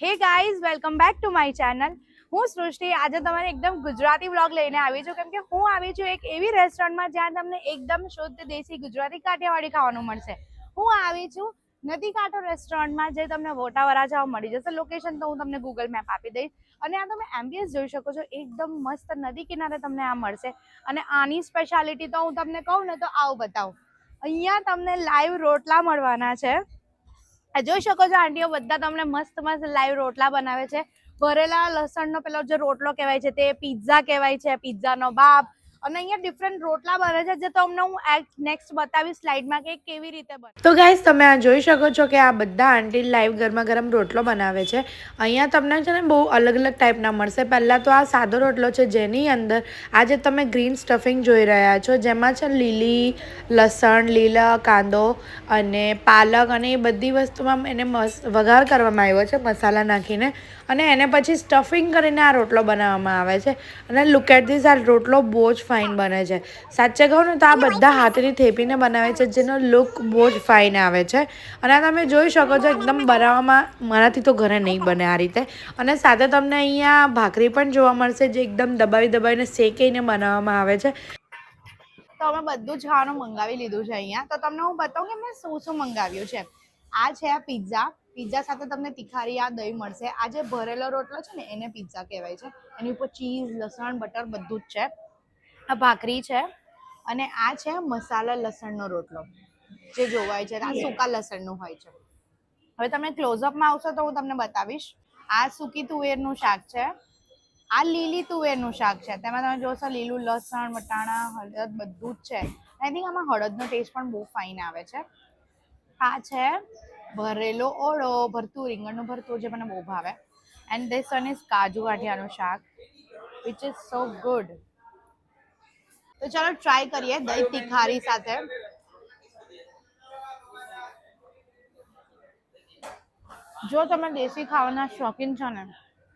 Hey guys, welcome back to my channel. હું સૃષ્ટિ આજે તમારે એકદમ ગુજરાતી વ્લોગ લઈને આવી છું, કેમ કે હું આવી છું એક એવી રેસ્ટોરન્ટમાં જ્યાં તમને એકદમ શુદ્ધ દેશી ગુજરાતી કાઠિયાવાડી ખાવાનું મળશે. હું આવી છું નદી કાંઠો રેસ્ટોરન્ટમાં, જે તમને વોટા વરાછામાં મળી જશે. લોકેશન તો હું તમને ગૂગલ મેપ આપી દઈશ. અને આ તમે એમ્બિયન્સ જોઈ શકો છો, એકદમ મસ્ત નદી કિનારે તમને આ મળશે. અને આની સ્પેશિયાલિટી તો હું તમને કહું ને તો આવું બતાવું. અહીંયા તમને લાઈવ રોટલા મળવાના છે. જોઈ શકો છો આંટીઓ બધા તમને મસ્ત મસ્ત લાઈવ રોટલા બનાવે છે. ભરેલા લસણનો પેલો જે રોટલો કહેવાય છે તે પિઝા કહેવાય છે, પિઝાનો બાપ. અને અહીંયા ડિફરન્ટ રોટલા બને છે, જે તમને હું નેક્સ્ટ બતાવીશ સ્લાઇડમાં કે કેવી રીતે બને. તો ગાઈઝ, તમે આ જોઈ શકો છો કે આ બધા આંટી લાઈવ ગરમા ગરમ રોટલો બનાવે છે. અહીંયા તમને છે ને બહુ અલગ અલગ ટાઈપના મળશે. પહેલાં તો આ સાદો રોટલો છે, જેની અંદર આ જે તમે ગ્રીન સ્ટફિંગ જોઈ રહ્યા છો, જેમાં છે લીલી લસણ, લીલા કાંદો અને પાલક અને એ બધી વસ્તુમાં એને વઘાર કરવામાં આવ્યો છે મસાલા નાખીને. અને એને પછી સ્ટફિંગ કરીને આ રોટલો બનાવવામાં આવે છે. અને લુક એટ ધીસ, આ રોટલો બહુ જ ફાઇન બને છે. સાચે કહું ને તો આ બધા હાથથી થેપીને બનાવે છે, જેનો લુક બહુ જ ફાઇન આવે છે. અને આ તમે જોઈ શકો છો, એકદમ બનાવવામાં મારાથી તો ઘરે નહીં બને આ રીતે. અને સાથે તમને અહીંયા ભાખરી પણ જોવા મળશે, જે એકદમ દબાવી દબાવીને શેકીને બનાવવામાં આવે છે. તો અમે બધું જ ખાવાનું મંગાવી લીધું છે અહીંયા. તો તમને હું બતાવું કે મેં શું શું મંગાવ્યું છે. આ છે પિઝા. પિઝા સાથે તમને તિખારી આ દહીં મળશે. આ જે ભરેલો રોટલો છે ને એને પિઝા કહેવાય છે. એની ઉપર ચીઝ, લસણ, બટર બધું જ છે. આ ભાખરી છે. અને આ છે મસાલા લસણનો રોટલો, જે જોવાય છે. આ સૂકા લસણનું હોય છે. હવે તમે ક્લોઝઅપમાં આવશો તો હું તમને બતાવીશ. આ સૂકી તુવેરનું શાક છે. આ લીલી તુવેરનું શાક છે. તેમાં તમે જોશો લીલું લસણ, વટાણા, હળદર બધું જ છે. આઈ થિંક આમાં હળદનો ટેસ્ટ પણ બહુ ફાઇન આવે છે. આ છે ભરેલો ઓળો, ભરતું રીંગણનું ભરતું, જે મને બહુ ભાવે. એન્ડ ધીસ વન ઇઝ કાજુ ગાંઠિયાનું શાક, વિચ ઇઝ સો ગુડ. તો ચાલો ટ્રાય કરીએ દહીં તિખારી સાથે. જો તમે દેશી ખાવાના શોખીન છો ને,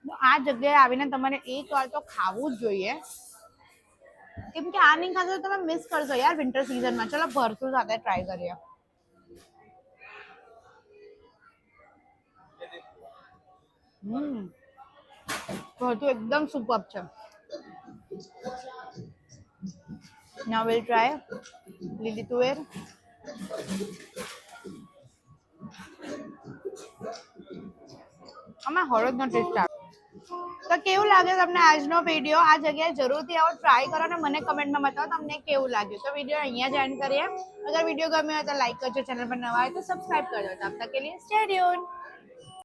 તો આ જગ્યાએ આવીને તમારે એકવાર તો ખાવું જ જોઈએ. કેમ કે આ નહીં ખાશો તો તમે મિસ કરશો યાર વિન્ટર સિઝનમાં. ચલો ભરતું સાથે ટ્રાય કરીએ. ભરતું એકદમ સુપર છે. નાઉ વિલ ટ્રાય લીલી તુવેર. આમાં હળદનો ટેસ્ટ આવે. તો કેવું લાગે તમને આજનો વિડીયો? આ જગ્યાએ જરૂરથી આવો, ટ્રાય કરો અને મને કમેન્ટમાં બતાવો તમને કેવું લાગ્યું. તો વિડીયો અહીંયા જ એન્ડ કરીએ. અગર વિડીયો ગમ્યો હોય તો લાઈક કરજો, ચેનલ પર નવા હોય તો સબસ્ક્રાઇબ કરજો. તબ તક કે લીએ સ્ટે ટ્યુન્ડ.